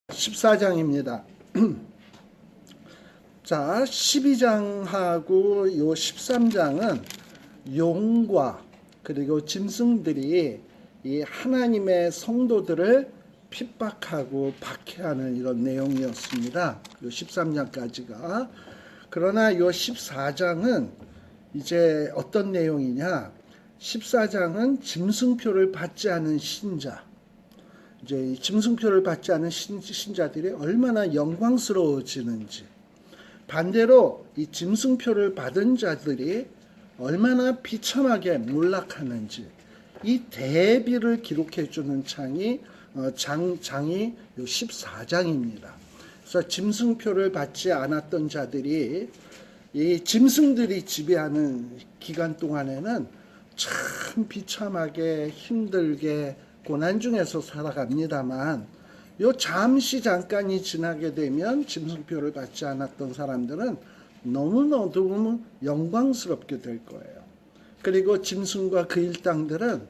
14장입니다. 자, 12장하고 요 13장은 용과 그리고 짐승들이 이 하나님의 성도들을 핍박하고 박해하는 이런 내용이었습니다. 요 13장까지가. 그러나 요 14장은 이제 어떤 내용이냐? 14장은 짐승표를 받지 않은 신자, 이제 짐승표를 받지 않은 신자들이 얼마나 영광스러워지는지, 반대로 이 짐승표를 받은 자들이 얼마나 비참하게 몰락하는지, 이 대비를 기록해 주는 장이 요 14장입니다. 그래서 짐승표를 받지 않았던 자들이 이 짐승들이 지배하는 기간 동안에는 참 비참하게 힘들게 고난 중에서 살아갑니다만, 요 잠깐이 지나게 되면 짐승표를 받지 않았던 사람들은 너무너무 영광스럽게 될 거예요. 그리고 짐승과 그 일당들은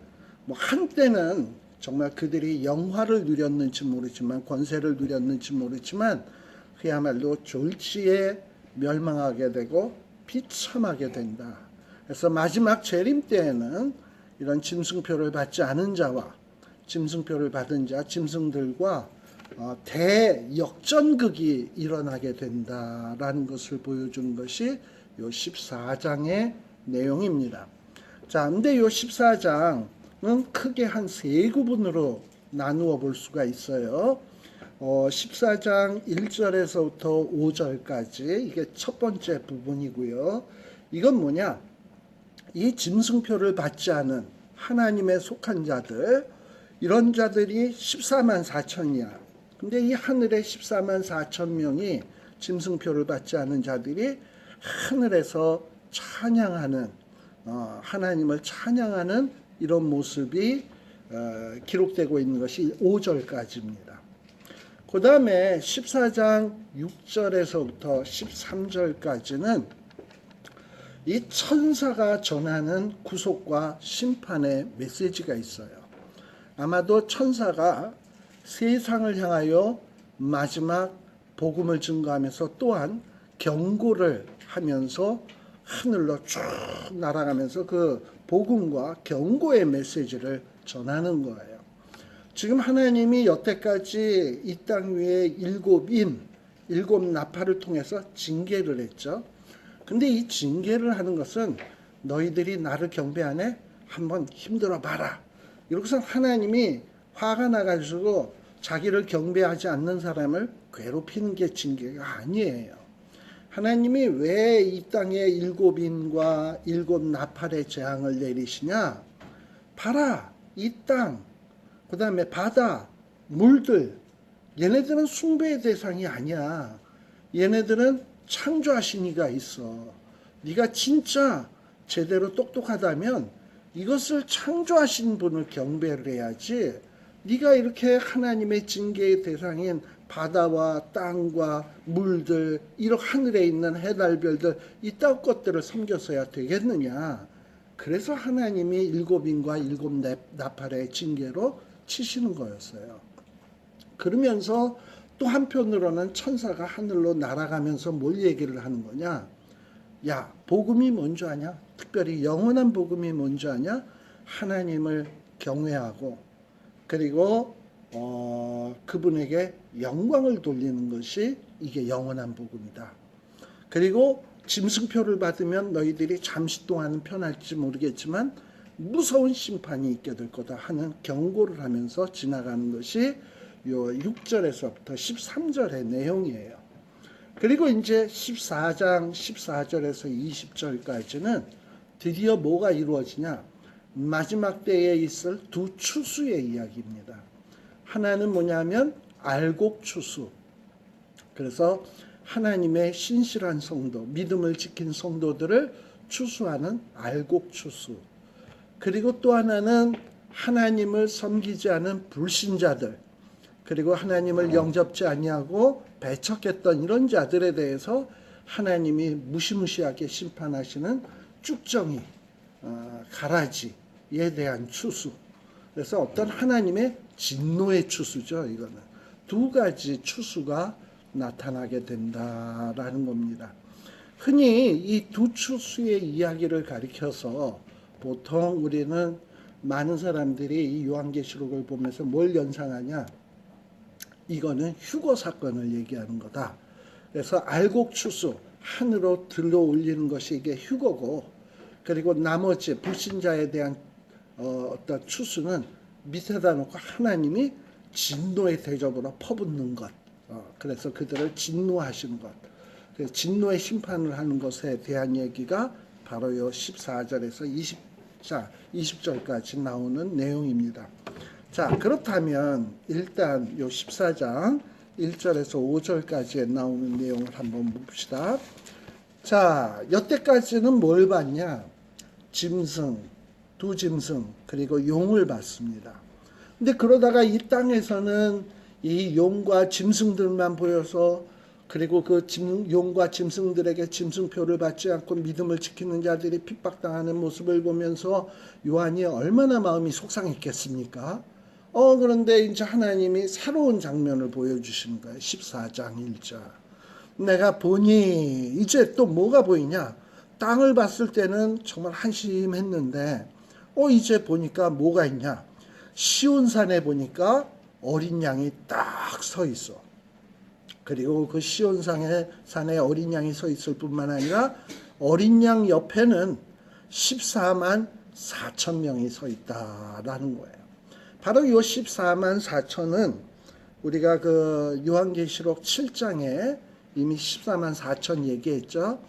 한때는 정말 그들이 영화를 누렸는지 모르지만, 권세를 누렸는지 모르지만, 그야말로 졸지에 멸망하게 되고 비참하게 된다. 그래서 마지막 재림 때에는 이런 짐승표를 받지 않은 자와 짐승표를 받은 자, 짐승들과 대역전극이 일어나게 된다라는 것을 보여주는 것이 요 14장의 내용입니다. 자, 근데 요 14장은 크게 한 세 구분으로 나누어 볼 수가 있어요. 14장 1절에서부터 5절까지 이게 첫 번째 부분이고요. 이건 뭐냐? 이 짐승표를 받지 않은 하나님의 속한 자들, 이런 자들이 14만 4천이야. 근데 이 하늘에 14만 4천 명이 짐승표를 받지 않은 자들이 하늘에서 찬양하는, 하나님을 찬양하는 이런 모습이 기록되고 있는 것이 5절까지입니다. 그 다음에 14장 6절에서부터 13절까지는 이 천사가 전하는 구속과 심판의 메시지가 있어요. 아마도 천사가 세상을 향하여 마지막 복음을 증거하면서 또한 경고를 하면서 하늘로 쭉 날아가면서 그 복음과 경고의 메시지를 전하는 거예요. 지금 하나님이 여태까지 이 땅 위에 일곱 나팔을 통해서 징계를 했죠. 근데 이 징계를 하는 것은 너희들이 나를 경배하네? 한번 힘들어 봐라. 이렇게서 하나님이 화가 나가지고 자기를 경배하지 않는 사람을 괴롭히는 게 징계가 아니에요. 하나님이 왜 이 땅에 일곱인과 일곱 나팔의 재앙을 내리시냐? 봐라, 이 땅, 그 다음에 바다, 물들, 얘네들은 숭배의 대상이 아니야. 얘네들은 창조하신 이가 있어. 네가 진짜 제대로 똑똑하다면 이것을 창조하신 분을 경배를 해야지, 네가 이렇게 하나님의 징계의 대상인 바다와 땅과 물들, 이런 하늘에 있는 해달별들, 이딴 것들을 섬겨서야 되겠느냐. 그래서 하나님이 일곱인과 일곱 나팔의 징계로 치시는 거였어요. 그러면서 또 한편으로는 천사가 하늘로 날아가면서 뭘 얘기를 하는 거냐? 야, 복음이 뭔지 아냐? 특별히 영원한 복음이 뭔지 아냐? 하나님을 경외하고 그리고 그분에게 영광을 돌리는 것이 이게 영원한 복음이다. 그리고 짐승표를 받으면 너희들이 잠시 동안은 편할지 모르겠지만 무서운 심판이 있게 될 거다 하는 경고를 하면서 지나가는 것이 요 6절에서부터 13절의 내용이에요. 그리고 이제 14장 14절에서 20절까지는 드디어 뭐가 이루어지냐? 마지막 때에 있을 두 추수의 이야기입니다. 하나는 뭐냐면 알곡 추수. 그래서 하나님의 신실한 성도, 믿음을 지킨 성도들을 추수하는 알곡 추수. 그리고 또 하나는 하나님을 섬기지 않은 불신자들, 그리고 하나님을 영접지 아니하고 배척했던 이런 자들에 대해서 하나님이 무시무시하게 심판하시는 쭉정이, 가라지에 대한 추수. 그래서 어떤 하나님의 진노의 추수죠. 이거는 두 가지 추수가 나타나게 된다라는 겁니다. 흔히 이 두 추수의 이야기를 가리켜서 보통 우리는 많은 사람들이 이 요한계시록을 보면서 뭘 연상하냐? 이거는 휴거 사건을 얘기하는 거다. 그래서 알곡 추수, 하늘로 들러 올리는 것이 이게 휴거고, 그리고 나머지 불신자에 대한 어떤 추수는 밑에다 놓고 하나님이 진노의 대접으로 퍼붓는 것. 그래서 그들을 진노하시는 것. 그래서 진노의 심판을 하는 것에 대한 얘기가 바로 요 14절에서 20절까지 나오는 내용입니다. 자, 그렇다면 일단 요 14장 1절에서 5절까지에 나오는 내용을 한번 봅시다. 자, 여태까지는 뭘 봤냐? 짐승, 두 짐승, 그리고 용을 봤습니다. 근데 그러다가 이 땅에서는 이 용과 짐승들만 보여서, 그리고 그 용과 짐승들에게 짐승표를 받지 않고 믿음을 지키는 자들이 핍박당하는 모습을 보면서 요한이 얼마나 마음이 속상했겠습니까? 그런데 이제 하나님이 새로운 장면을 보여주시는 거예요. 14장 1절. 내가 보니 이제 또 뭐가 보이냐? 땅을 봤을 때는 정말 한심했는데 이제 보니까 뭐가 있냐? 시온산에 보니까 어린 양이 딱 서 있어. 그리고 그 시온산에 어린 양이 서 있을 뿐만 아니라 어린 양 옆에는 14만 4천 명이 서 있다라는 거예요. 바로 이 14만 4천은 우리가 그 요한계시록 7장에 이미 14만 4천 얘기했죠.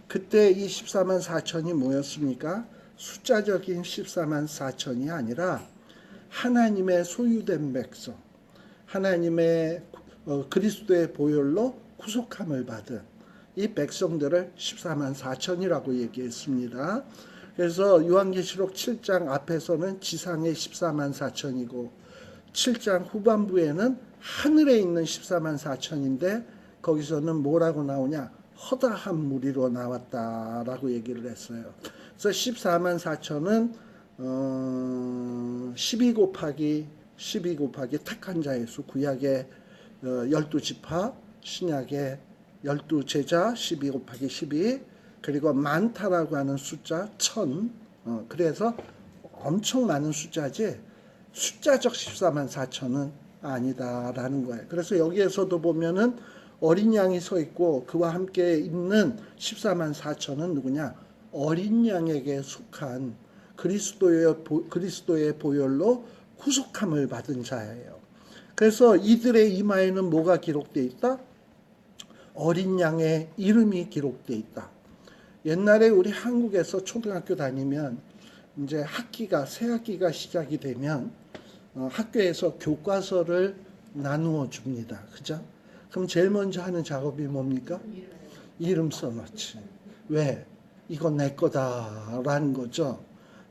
그때 이 14만 4천이 뭐였습니까? 숫자적인 14만 4천이 아니라 하나님의 소유된 백성, 하나님의 그리스도의 보혈로 구속함을 받은 이 백성들을 14만 4천이라고 얘기했습니다. 그래서 요한계시록 7장 앞에서는 지상의 14만 4천이고 7장 후반부에는 하늘에 있는 14만 4천인데 거기서는 뭐라고 나오냐? 허다한 무리로 나왔다라고 얘기를 했어요. 그래서 14만 4천은 12 곱하기 택한 자의 수, 구약의 12지파, 신약의 12제자 12 곱하기 12, 그리고 많다라고 하는 숫자 1000. 그래서 엄청 많은 숫자지 숫자적 14만 4천은 아니다라는 거예요. 그래서 여기에서도 보면은 어린 양이 서 있고 그와 함께 있는 14만 4천은 누구냐? 어린 양에게 속한 그리스도의 보혈로 구속함을 받은 자예요. 그래서 이들의 이마에는 뭐가 기록되어 있다? 어린 양의 이름이 기록되어 있다. 옛날에 우리 한국에서 초등학교 다니면 이제 새 학기가 시작이 되면 학교에서 교과서를 나누어 줍니다. 그죠? 그럼 제일 먼저 하는 작업이 뭡니까? 이름 써놓지. 왜? 이건 내 거다라는 거죠.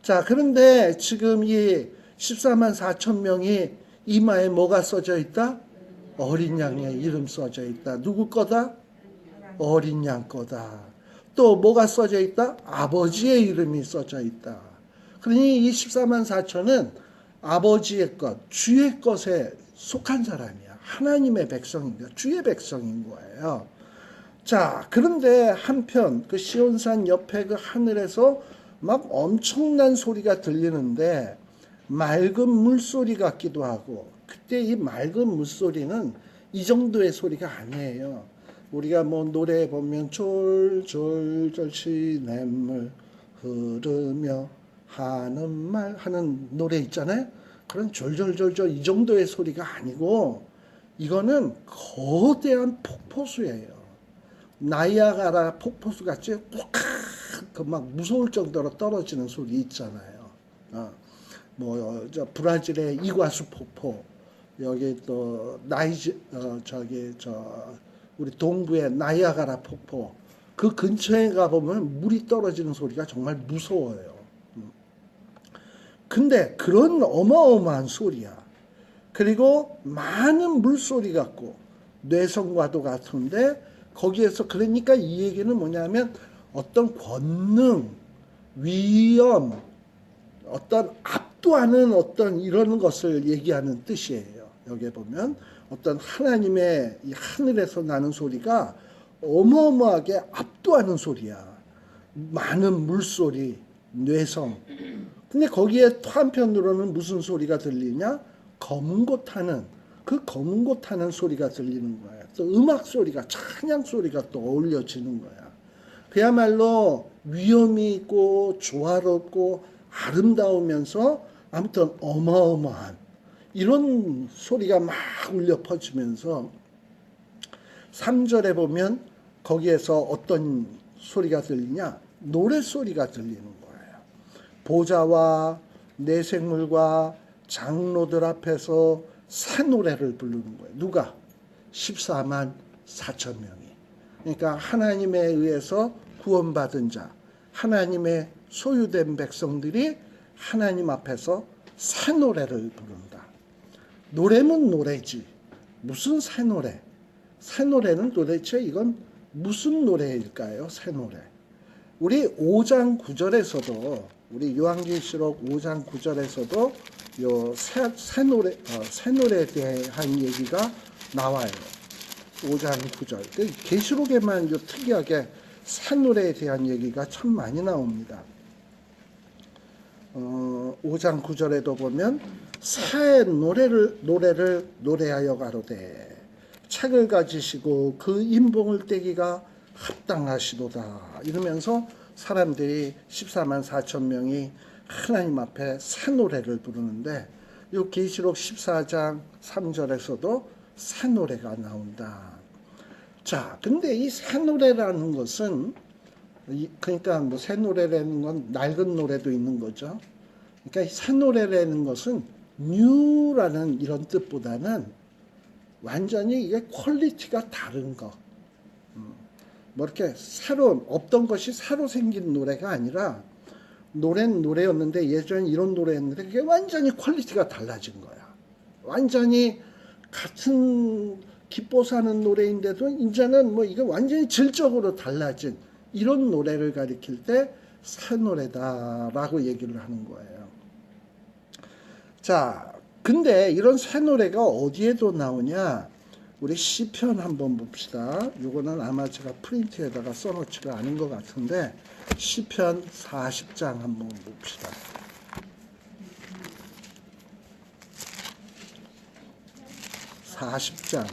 자, 그런데 지금 이 14만 4천 명이 이마에 뭐가 써져 있다? 어린 양의 이름 써져 있다. 누구 거다? 어린 양 거다. 또 뭐가 써져 있다? 아버지의 이름이 써져 있다. 그러니 이 14만 4천은 아버지의 것, 주의 것에 속한 사람이야. 하나님의 백성입니다. 주의 백성인 거예요. 자, 그런데 한편 그 시온산 옆에 그 하늘에서 막 엄청난 소리가 들리는데 맑은 물소리 같기도 하고, 그때 이 맑은 물소리는 이 정도의 소리가 아니에요. 우리가 뭐 노래 보면 졸졸졸 시냇물 흐르며 하는 노래 있잖아요. 그런 졸졸졸졸 이 정도의 소리가 아니고 이거는 거대한 폭포수예요. 나이아가라 폭포수 같이 막 무서울 정도로 떨어지는 소리 있잖아요. 브라질의 이과수 폭포, 여기 또 우리 동부의 나이아가라 폭포, 그 근처에 가보면 물이 떨어지는 소리가 정말 무서워요. 근데 그런 어마어마한 소리야. 그리고 많은 물소리 같고 뇌성과도 같은데 거기에서 그러니까 이 얘기는 뭐냐면 어떤 권능, 위엄, 어떤 압도하는 어떤 이런 것을 얘기하는 뜻이에요. 여기에 보면 어떤 하나님의 이 하늘에서 나는 소리가 어마어마하게 압도하는 소리야. 많은 물소리, 뇌성. 근데 거기에 또 한편으로는 무슨 소리가 들리냐? 검은 곳 타는, 그 검은 곳 타는 소리가 들리는 거야. 또 음악 소리가, 찬양 소리가 또 어울려지는 거야. 그야말로 위엄이 있고 조화롭고 아름다우면서 아무튼 어마어마한 이런 소리가 막 울려 퍼지면서 3절에 보면 거기에서 어떤 소리가 들리냐? 노랫소리가 들리는 거예요. 보좌와 내생물과 장로들 앞에서 새 노래를 부르는 거예요. 누가? 14만 4천 명이. 그러니까 하나님에 의해서 구원받은 자, 하나님의 소유된 백성들이 하나님 앞에서 새 노래를 부른다. 노래는 노래지. 무슨 새 노래? 새 노래는 도대체 이건 무슨 노래일까요? 새 노래. 우리 5장 9절에서도 우리 요한계시록 5장 9절에서도 요 새 노래에 대한 얘기가 나와요. 5장 9절. 계시록에만 요 특이하게 새 노래에 대한 얘기가 참 많이 나옵니다. 5장 9절에도 보면 새 노래를 노래하여 가로되 책을 가지시고 그 인봉을 떼기가 합당하시도다. 이러면서 사람들이 14만 4천 명이 하나님 앞에 새 노래를 부르는데 이 계시록 14장 3절에서도 새 노래가 나온다. 자, 근데 이 새 노래라는 것은 그러니까 뭐 새 노래라는 건 낡은 노래도 있는 거죠. 그러니까 새 노래라는 것은 new라는 이런 뜻보다는 완전히 이게 퀄리티가 다른 거. 뭐 이렇게 새로운 없던 것이 새로 생긴 노래가 아니라 노래는 노래였는데 예전에 이런 노래였는데 그게 완전히 퀄리티가 달라진 거야. 완전히 같은 기뻐사는 노래인데도 이제는 뭐 이게 완전히 질적으로 달라진 이런 노래를 가리킬 때 새 노래다라고 얘기를 하는 거예요. 자, 근데 이런 새 노래가 어디에도 나오냐? 우리 시편 한번 봅시다. 요거는 아마 제가 프린트에다가 써놓지가 않은 것 같은데 시편 40장 한번 봅시다. (40장)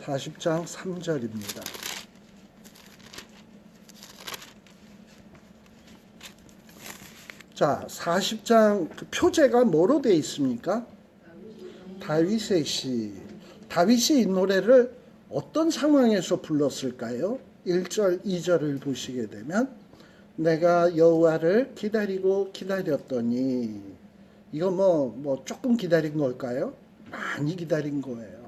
40장 3절입니다. 자, 40장 그 표제가 뭐로 되어 있습니까? 다윗의 시. 다윗이 이 노래를 어떤 상황에서 불렀을까요? 1절, 2절을 보시게 되면 내가 여호와를 기다리고 기다렸더니 이거 뭐 조금 기다린 걸까요? 많이 기다린 거예요.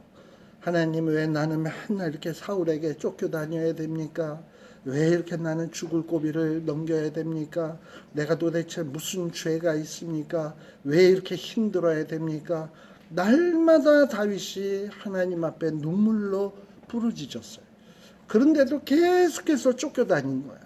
하나님 왜 나는 맨날 이렇게 사울에게 쫓겨다녀야 됩니까? 왜 이렇게 나는 죽을 고비를 넘겨야 됩니까? 내가 도대체 무슨 죄가 있습니까? 왜 이렇게 힘들어야 됩니까? 날마다 다윗이 하나님 앞에 눈물로 부르짖었어요. 그런데도 계속해서 쫓겨다닌 거야.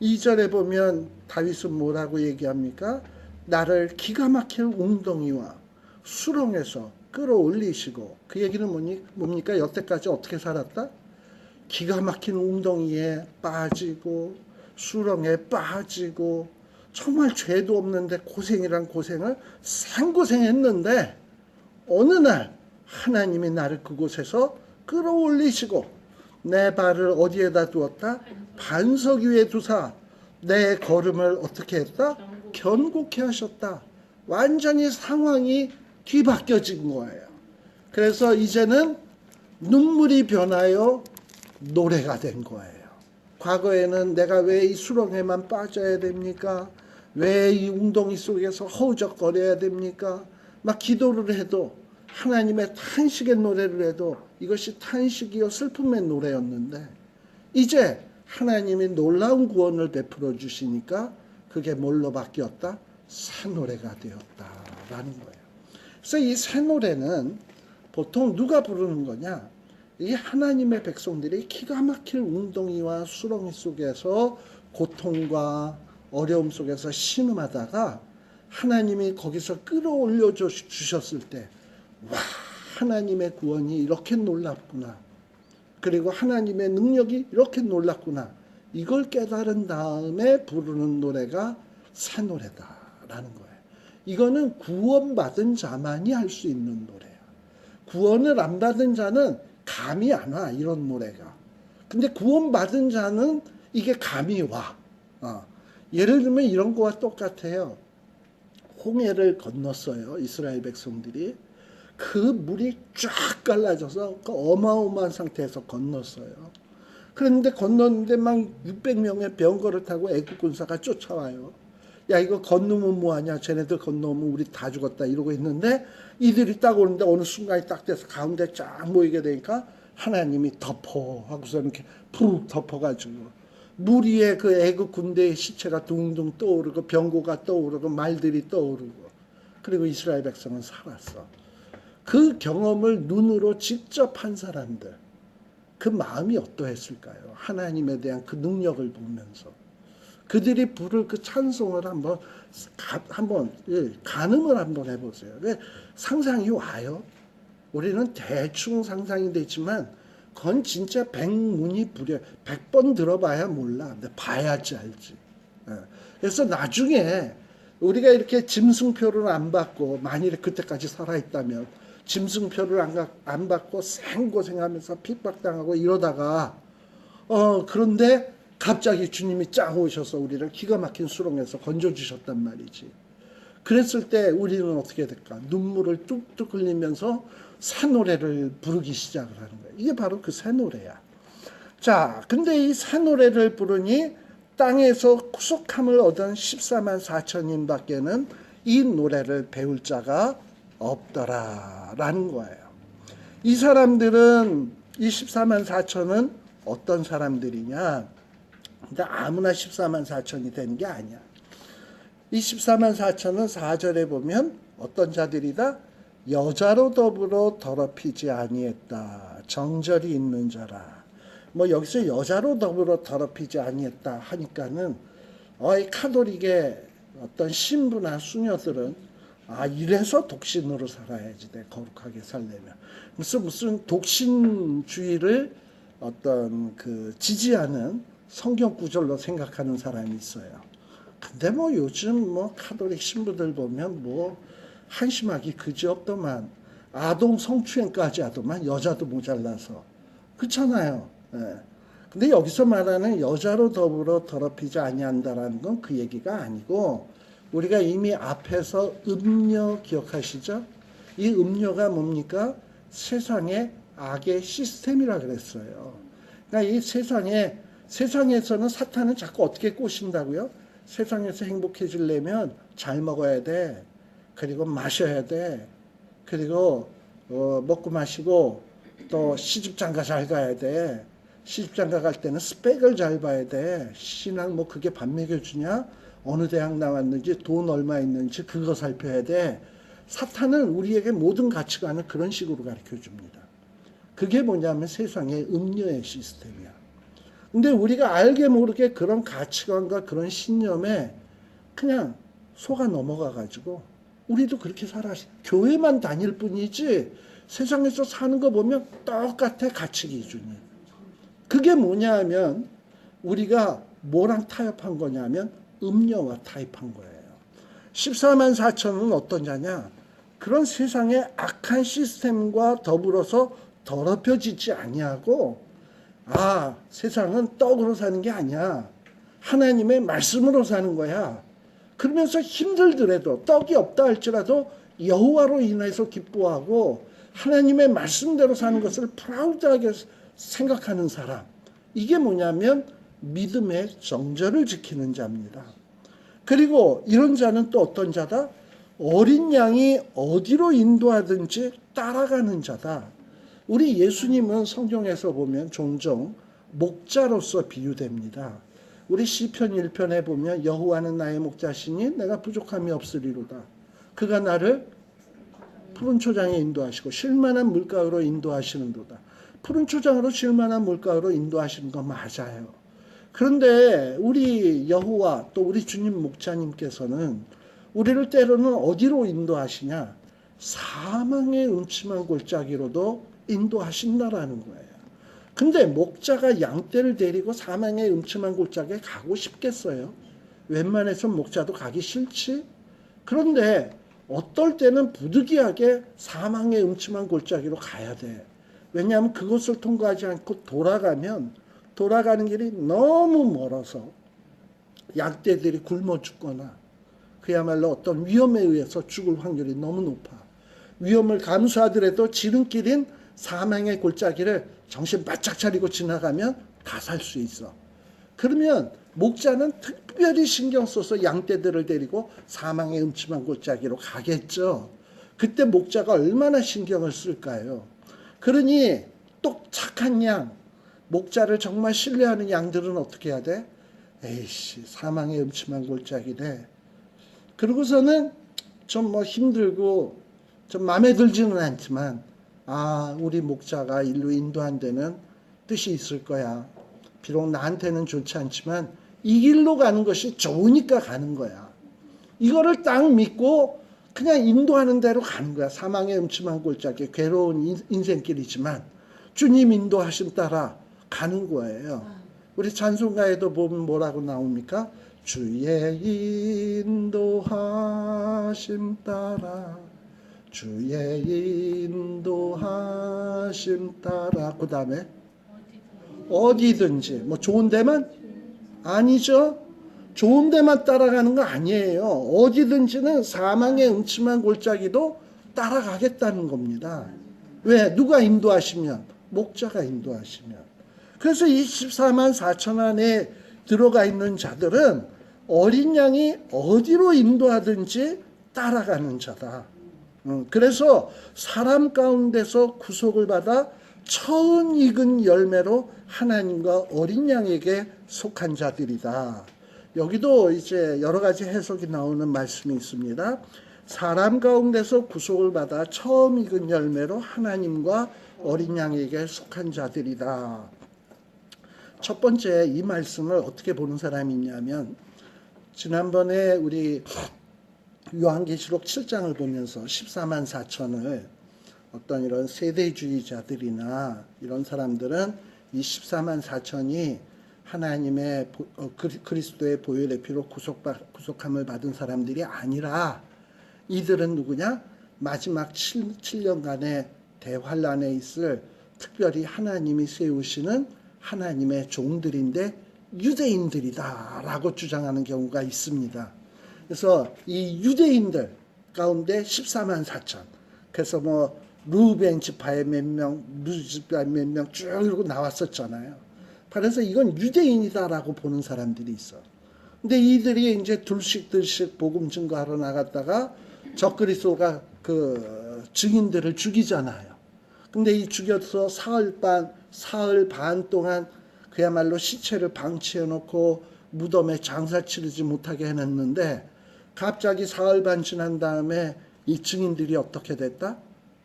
2절에 보면 다윗은 뭐라고 얘기합니까? 나를 기가 막힐 웅덩이와 수렁에서 끌어올리시고, 그 얘기는 뭡니까? 여태까지 어떻게 살았다? 기가 막힌 웅덩이에 빠지고 수렁에 빠지고 정말 죄도 없는데 고생이란 고생을 생고생했는데 어느 날 하나님이 나를 그곳에서 끌어올리시고 내 발을 어디에다 두었다? 반석 위에 두사 내 걸음을 어떻게 했다? 견고케 하셨다. 완전히 상황이 뒤바뀌어진 거예요. 그래서 이제는 눈물이 변하여 노래가 된 거예요. 과거에는 내가 왜 이 수렁에만 빠져야 됩니까? 왜 이 웅덩이 속에서 허우적거려야 됩니까? 막 기도를 해도 하나님의 탄식의 노래를 해도 이것이 탄식이요 슬픔의 노래였는데 이제 하나님이 놀라운 구원을 베풀어 주시니까 그게 뭘로 바뀌었다? 새 노래가 되었다라는 거예요. 그래서 이 새 노래는 보통 누가 부르는 거냐? 이 하나님의 백성들이 기가 막힐 웅덩이와 수렁이 속에서 고통과 어려움 속에서 신음하다가 하나님이 거기서 끌어올려 주셨을 때, 와, 하나님의 구원이 이렇게 놀랍구나. 그리고 하나님의 능력이 이렇게 놀랍구나. 이걸 깨달은 다음에 부르는 노래가 새 노래다라는 거예요. 이거는 구원받은 자만이 할 수 있는 노래야. 구원을 안 받은 자는 감이 안 와, 이런 노래가. 근데 구원받은 자는 이게 감이 와. 예를 들면 이런 거와 똑같아요. 홍해를 건넜어요, 이스라엘 백성들이. 그 물이 쫙 갈라져서 그 어마어마한 상태에서 건넜어요. 그런데 건넜는데 막 600명의 병거를 타고 애국 군사가 쫓아와요. 야, 이거 건너면 뭐하냐, 쟤네들 건너면 우리 다 죽었다 이러고 있는데, 이들이 딱 오는데 어느 순간이 딱 돼서 가운데 쫙 모이게 되니까 하나님이 덮어 하고서 이렇게 푹 덮어가지고 물 위에 그 애국 군대의 시체가 둥둥 떠오르고 병고가 떠오르고 말들이 떠오르고, 그리고 이스라엘 백성은 살았어. 그 경험을 눈으로 직접 한 사람들, 그 마음이 어떠했을까요? 하나님에 대한 그 능력을 보면서 그들이 부를 그 찬송을 한번 가늠을 한번 해보세요. 왜 상상이 와요? 우리는 대충 상상이 되지만 그건 진짜 백문이 불여, 100번 들어봐야 몰라. 근데 봐야지 알지. 그래서 나중에 우리가 이렇게 짐승표를 안 받고, 만일에 그때까지 살아있다면 짐승표를 안 받고 생고생하면서 핍박당하고 이러다가 그런데 갑자기 주님이 짱 오셔서 우리를 기가 막힌 수렁에서 건져주셨단 말이지. 그랬을 때 우리는 어떻게 될까? 눈물을 뚝뚝 흘리면서 새 노래를 부르기 시작을 하는 거예요. 이게 바로 그 새 노래야. 자, 근데 이 새 노래를 부르니 땅에서 구속함을 얻은 14만 4천인 밖에는 이 노래를 배울 자가 없더라라는 거예요. 이 사람들은, 이 14만 4천은 어떤 사람들이냐? 근데 아무나 14만 4천이 되는 게 아니야. 이 14만 4천은 4절에 보면 어떤 자들이다? 여자로 더불어 더럽히지 아니했다. 정절이 있는 자라. 뭐 여기서 여자로 더불어 더럽히지 아니했다 하니까는 이 카톨릭의 어떤 신부나 수녀들은 이래서 독신으로 살아야지 돼, 거룩하게 살려면. 무슨 독신주의를 어떤 그 지지하는 성경 구절로 생각하는 사람이 있어요. 근데 뭐 요즘 뭐 카톨릭 신부들 보면 뭐 한심하기 그지없더만, 아동 성추행까지 하더만, 여자도 모자라서. 그렇잖아요. 예. 근데 여기서 말하는 여자로 더불어 더럽히지 아니한다라는 건 그 얘기가 아니고, 우리가 이미 앞에서 음녀 기억하시죠? 이 음녀가 뭡니까? 세상의 악의 시스템이라 그랬어요. 그러니까 이 세상에서는 사탄은 자꾸 어떻게 꼬신다고요? 세상에서 행복해지려면 잘 먹어야 돼. 그리고 마셔야 돼. 그리고 먹고 마시고 또 시집장가 잘 가야 돼. 시집장가 갈 때는 스펙을 잘 봐야 돼. 신앙 뭐 그게 밥 먹여주냐? 어느 대학 나왔는지, 돈 얼마 있는지 그거 살펴야 돼. 사탄은 우리에게 모든 가치관을 그런 식으로 가르쳐 줍니다. 그게 뭐냐면 세상의 음료의 시스템이야. 근데 우리가 알게 모르게 그런 가치관과 그런 신념에 그냥 속아 넘어가가지고 우리도 그렇게 살아. 교회만 다닐 뿐이지 세상에서 사는 거 보면 똑같아, 가치 기준이. 그게 뭐냐 하면 우리가 뭐랑 타협한 거냐면 음료와 타협한 거예요. 14만 4천은 어떤 자냐? 그런 세상의 악한 시스템과 더불어서 더럽혀지지 아니하고, 세상은 떡으로 사는 게 아니야. 하나님의 말씀으로 사는 거야. 그러면서 힘들더라도, 떡이 없다 할지라도 여호와로 인해서 기뻐하고 하나님의 말씀대로 사는 것을 프라우드하게 생각하는 사람. 이게 뭐냐면 믿음의 정절을 지키는 자입니다. 그리고 이런 자는 또 어떤 자다? 어린 양이 어디로 인도하든지 따라가는 자다. 우리 예수님은 성경에서 보면 종종 목자로서 비유됩니다. 우리 시편 1편에 보면 여호와는 나의 목자시니 내가 부족함이 없으리로다. 그가 나를 푸른 초장에 인도하시고 쉴만한 물가로 인도하시는도다. 푸른 초장으로 질 만한 물가로 인도하시는 거 맞아요. 그런데 우리 여호와 또 우리 주님 목자님께서는 우리를 때로는 어디로 인도하시냐? 사망의 음침한 골짜기로도 인도하신다라는 거예요. 근데 목자가 양떼를 데리고 사망의 음침한 골짜기에 가고 싶겠어요? 웬만해선 목자도 가기 싫지? 그런데 어떨 때는 부득이하게 사망의 음침한 골짜기로 가야 돼. 왜냐하면 그곳을 통과하지 않고 돌아가는 길이 너무 멀어서 양떼들이 굶어 죽거나 그야말로 어떤 위험에 의해서 죽을 확률이 너무 높아. 위험을 감수하더라도 지름길인 사망의 골짜기를 정신 바짝 차리고 지나가면 다 살 수 있어. 그러면 목자는 특별히 신경 써서 양떼들을 데리고 사망의 음침한 골짜기로 가겠죠. 그때 목자가 얼마나 신경을 쓸까요? 그러니 똑 착한 양, 목자를 정말 신뢰하는 양들은 어떻게 해야 돼? 에이씨, 사망의 음침한 골짜기래. 그러고서는 좀 뭐 힘들고 좀 마음에 들지는 않지만 우리 목자가 일로 인도한 데는 뜻이 있을 거야. 비록 나한테는 좋지 않지만 이 길로 가는 것이 좋으니까 가는 거야. 이거를 딱 믿고 그냥 인도하는 대로 가는 거야. 사망의 음침한 골짜기, 괴로운 인생길이지만 주님 인도하신 따라 가는 거예요. 우리 찬송가에도 보면 뭐라고 나옵니까? 주의 인도하심 따라, 주의 인도하심 따라. 그 다음에 어디든지, 뭐 좋은 데만? 아니죠. 좋은 데만 따라가는 거 아니에요. 어디든지는 사망의 음침한 골짜기도 따라가겠다는 겁니다. 왜? 누가 인도하시면? 목자가 인도하시면. 그래서 24만 4천 안에 들어가 있는 자들은 어린 양이 어디로 인도하든지 따라가는 자다. 그래서 사람 가운데서 구속을 받아 처음 익은 열매로 하나님과 어린 양에게 속한 자들이다. 여기도 이제 여러 가지 해석이 나오는 말씀이 있습니다. 사람 가운데서 구속을 받아 처음 익은 열매로 하나님과 어린 양에게 속한 자들이다. 첫 번째 이 말씀을 어떻게 보는 사람이 있냐면, 지난번에 우리 요한계시록 7장을 보면서 14만 4천을 어떤 이런 세대주의자들이나 이런 사람들은 이 14만 4천이 하나님의 그리스도의 보혈의 피로 구속함을 받은 사람들이 아니라 이들은 누구냐? 마지막 7년간의 대환란에 있을 특별히 하나님이 세우시는 하나님의 종들인데 유대인들이다라고 주장하는 경우가 있습니다. 그래서 이 유대인들 가운데 14만 4천. 그래서 뭐 루벤 지파의 몇 명, 루즈 지파의 몇 명 쭉 이러고 나왔었잖아요. 그래서 이건 유대인이다라고 보는 사람들이 있어. 근데 이들이 이제 둘씩 복음 증거하러 나갔다가 적그리스도가 그 증인들을 죽이잖아요. 근데 이 죽여서 사흘 반 동안 그야말로 시체를 방치해 놓고 무덤에 장사 치르지 못하게 해놨는데, 갑자기 사흘 반 지난 다음에 이 증인들이 어떻게 됐다?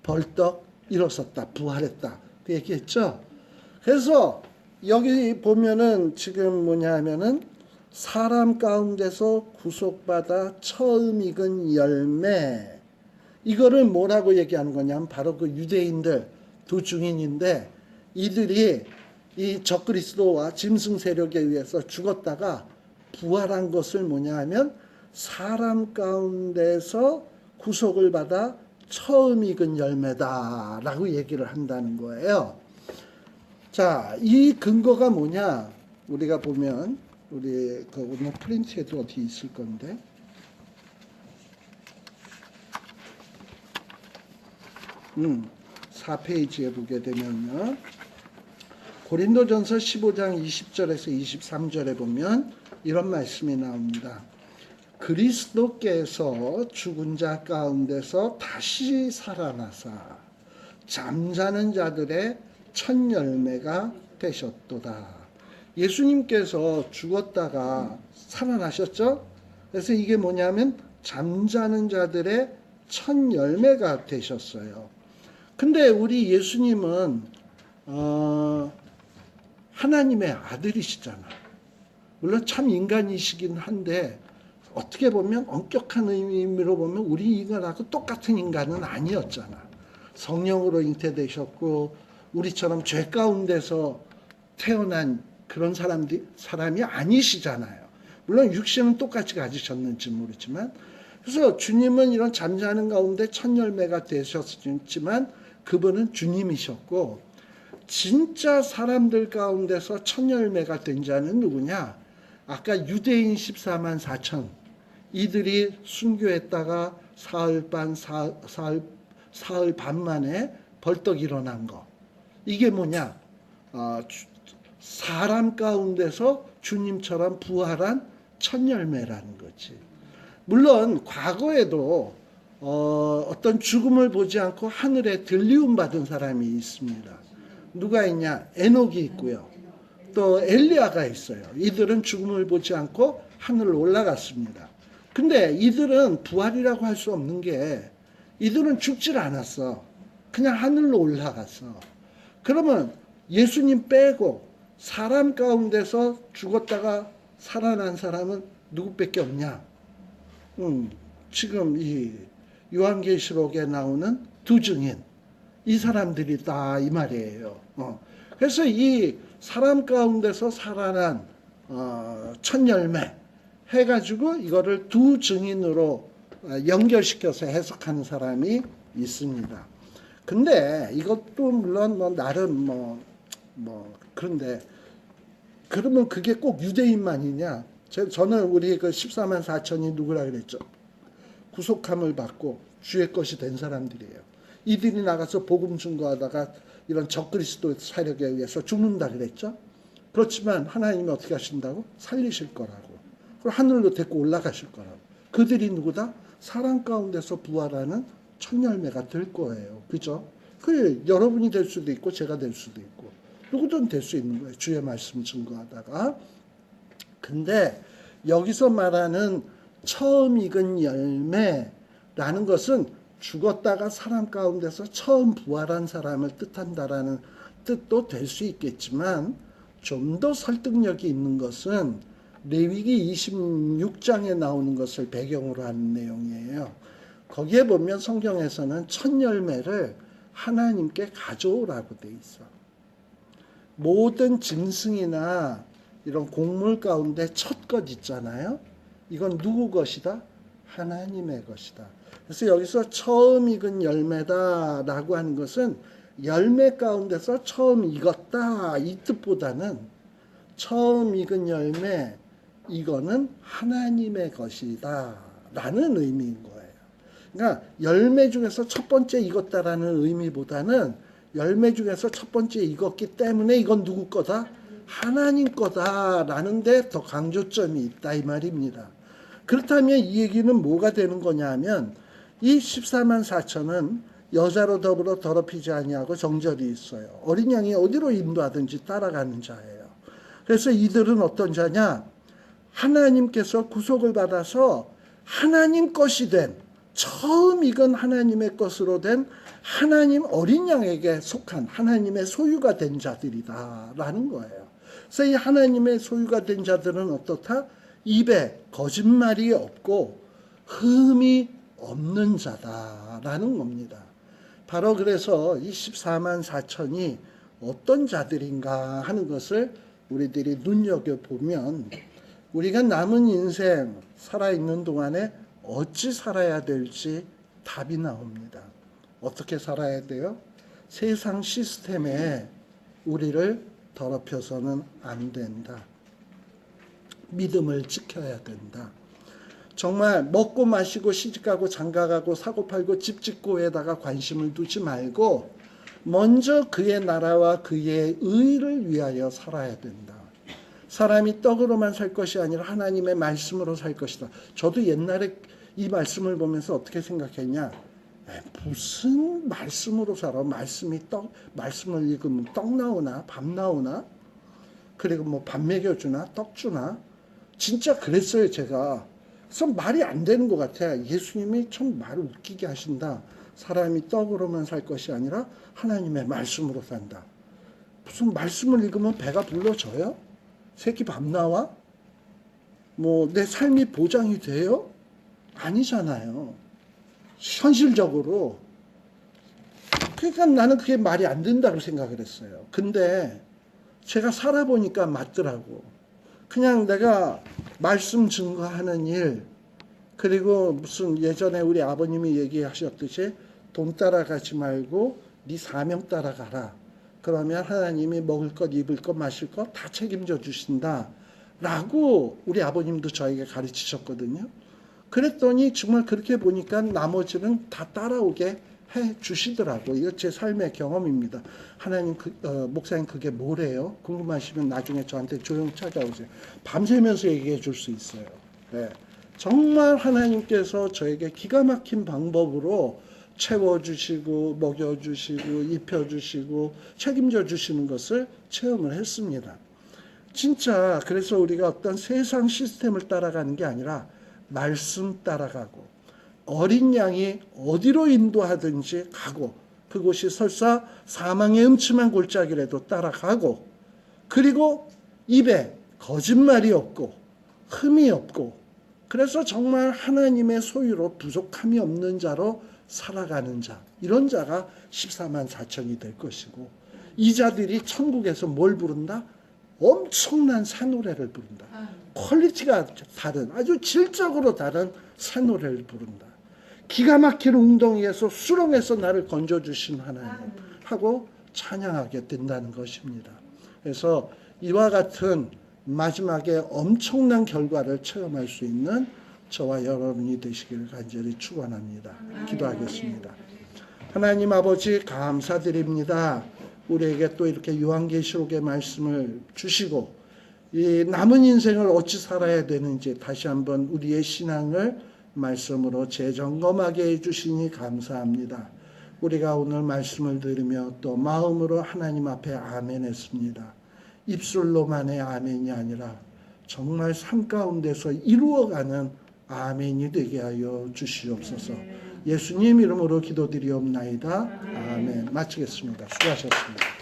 벌떡 일어섰다, 부활했다, 그 얘기했죠. 그래서 여기 보면은 지금 뭐냐 하면은 사람 가운데서 구속받아 처음 익은 열매, 이거를 뭐라고 얘기하는 거냐면 바로 그 유대인들 두 증인인데, 이들이 이 적그리스도와 짐승 세력에 의해서 죽었다가 부활한 것을 뭐냐 하면 사람 가운데서 구속을 받아 처음 익은 열매다라고 얘기를 한다는 거예요. 자, 이 근거가 뭐냐? 우리가 보면 우리 그 오늘 프린트에도 어디 있을 건데, 4페이지에 보게 되면요, 고린도전서 15장 20절에서 23절에 보면 이런 말씀이 나옵니다. 그리스도께서 죽은 자 가운데서 다시 살아나사 잠자는 자들의 첫 열매가 되셨도다. 예수님께서 죽었다가 살아나셨죠? 그래서 이게 뭐냐면 잠자는 자들의 첫 열매가 되셨어요. 근데 우리 예수님은 하나님의 아들이시잖아. 물론 참 인간이시긴 한데 어떻게 보면 엄격한 의미로 보면 우리 인간하고 똑같은 인간은 아니었잖아. 성령으로 잉태되셨고 우리처럼 죄 가운데서 태어난 그런 사람이 아니시잖아요. 물론 육신은 똑같이 가지셨는지 모르지만, 그래서 주님은 이런 잠자는 가운데 첫 열매가 되셨지만 그분은 주님이셨고, 진짜 사람들 가운데서 첫 열매가 된 자는 누구냐? 아까 유대인 14만 4천 이들이 순교했다가 사흘 반 만에 벌떡 일어난 거. 이게 뭐냐? 사람 가운데서 주님처럼 부활한 첫 열매라는 거지. 물론 과거에도 어떤 죽음을 보지 않고 하늘에 들리움 받은 사람이 있습니다. 누가 있냐? 에녹이 있고요. 또 엘리야가 있어요. 이들은 죽음을 보지 않고 하늘로 올라갔습니다. 근데 이들은 부활이라고 할 수 없는 게 이들은 죽질 않았어. 그냥 하늘로 올라갔어. 그러면 예수님 빼고 사람 가운데서 죽었다가 살아난 사람은 누구밖에 없냐? 지금 이 요한계시록에 나오는 두 증인, 이 사람들이다 이 말이에요. 그래서 이 사람 가운데서 살아난 첫 열매 해가지고 이거를 두 증인으로 연결시켜서 해석하는 사람이 있습니다. 근데 이것도 물론 뭐 나름 그런데 그러면 그게 꼭 유대인만이냐? 저는 우리 그 14만 4천이 누구라 그랬죠? 구속함을 받고 주의 것이 된 사람들이에요. 이들이 나가서 복음 증거하다가 이런 적그리스도 세력에 의해서 죽는다 그랬죠? 그렇지만 하나님이 어떻게 하신다고? 살리실 거라고. 그리고 하늘로 데리고 올라가실 거라고. 그들이 누구다? 사람 가운데서 부활하는 첫 열매가 될 거예요. 그죠? 그 여러분이 될 수도 있고 제가 될 수도 있고 누구든 될 수 있는 거예요. 주의 말씀 증거하다가. 근데 여기서 말하는 처음 익은 열매라는 것은 죽었다가 사람 가운데서 처음 부활한 사람을 뜻한다라는 뜻도 될 수 있겠지만, 좀 더 설득력이 있는 것은 레위기 26장에 나오는 것을 배경으로 하는 내용이에요. 거기에 보면 성경에서는 첫 열매를 하나님께 가져오라고 돼 있어. 모든 짐승이나 이런 곡물 가운데 첫 것 있잖아요. 이건 누구 것이다? 하나님의 것이다. 그래서 여기서 처음 익은 열매다라고 하는 것은 열매 가운데서 처음 익었다 이 뜻보다는 처음 익은 열매, 이거는 하나님의 것이다 라는 의미인 거예요. 그러니까 열매 중에서 첫 번째 익었다라는 의미보다는 열매 중에서 첫 번째 익었기 때문에 이건 누구 거다? 하나님 거다라는 데 더 강조점이 있다 이 말입니다. 그렇다면 이 얘기는 뭐가 되는 거냐 하면, 이 14만 4천은 여자로 더불어 더럽히지 아니하고 정절이 있어요. 어린 양이 어디로 인도하든지 따라가는 자예요. 그래서 이들은 어떤 자냐? 하나님께서 구속을 받아서 하나님 것이 된, 처음 익은 하나님의 것으로 된 하나님 어린 양에게 속한 하나님의 소유가 된 자들이다라는 거예요. 그래서 이 하나님의 소유가 된 자들은 어떻다? 입에 거짓말이 없고 흠이 없는 자다라는 겁니다. 바로 그래서 이 14만 4천이 어떤 자들인가 하는 것을 우리들이 눈여겨보면 우리가 남은 인생 살아있는 동안에 어찌 살아야 될지 답이 나옵니다. 어떻게 살아야 돼요? 세상 시스템에 우리를 더럽혀서는 안 된다. 믿음을 지켜야 된다. 정말 먹고 마시고 시집가고 장가가고 사고팔고 집 짓고에다가 관심을 두지 말고 먼저 그의 나라와 그의 의를 위하여 살아야 된다. 사람이 떡으로만 살 것이 아니라 하나님의 말씀으로 살 것이다. 저도 옛날에 이 말씀을 보면서 어떻게 생각했냐? 무슨 말씀으로 살아? 말씀을 읽으면 떡 나오나? 밥 나오나? 그리고 뭐 밥 먹여주나? 떡 주나? 진짜 그랬어요, 제가. 그래서 말이 안 되는 것 같아요. 예수님이 참 말을 웃기게 하신다. 사람이 떡으로만 살 것이 아니라 하나님의 말씀으로 산다. 무슨 말씀을 읽으면 배가 불러져요? 새끼 밥 나와? 뭐 내 삶이 보장이 돼요? 아니잖아요. 현실적으로. 그러니까 나는 그게 말이 안 된다고 생각을 했어요. 근데 제가 살아보니까 맞더라고. 그냥 내가 말씀 증거하는 일, 그리고 무슨 예전에 우리 아버님이 얘기하셨듯이 돈 따라가지 말고 네 사명 따라가라. 그러면 하나님이 먹을 것, 입을 것, 마실 것 다 책임져 주신다. 라고 우리 아버님도 저에게 가르치셨거든요. 그랬더니 정말 그렇게 보니까 나머지는 다 따라오게 해 주시더라고요. 이거 제 삶의 경험입니다. 하나님, 목사님 그게 뭐래요? 궁금하시면 나중에 저한테 조용 찾아오세요. 밤새면서 얘기해 줄 수 있어요. 네. 정말 하나님께서 저에게 기가 막힌 방법으로 채워주시고 먹여주시고 입혀주시고 책임져 주시는 것을 체험을 했습니다. 진짜 그래서 우리가 어떤 세상 시스템을 따라가는 게 아니라 말씀 따라가고 어린 양이 어디로 인도하든지 가고 그곳이 설사 사망의 음침한 골짜기라도 따라가고 그리고 입에 거짓말이 없고 흠이 없고 그래서 정말 하나님의 소유로 부족함이 없는 자로 살아가는 자, 이런 자가 14만 4천이 될 것이고 이 자들이 천국에서 뭘 부른다? 엄청난 새노래를 부른다. 퀄리티가 다른, 아주 질적으로 다른 새노래를 부른다. 기가 막힌 웅덩이에서 수렁에서 나를 건져주신 하나님 하고 찬양하게 된다는 것입니다. 그래서 이와 같은 마지막에 엄청난 결과를 체험할 수 있는 저와 여러분이 되시기를 간절히 축원합니다. 기도하겠습니다. 하나님 아버지 감사드립니다. 우리에게 또 이렇게 요한계시록의 말씀을 주시고 이 남은 인생을 어찌 살아야 되는지 다시 한번 우리의 신앙을 말씀으로 재점검하게 해주시니 감사합니다. 우리가 오늘 말씀을 들으며 또 마음으로 하나님 앞에 아멘 했습니다. 입술로만의 아멘이 아니라 정말 삶 가운데서 이루어가는 아멘이 되게 하여 주시옵소서. 예수님 이름으로 기도드리옵나이다. 아멘. 마치겠습니다. 수고하셨습니다.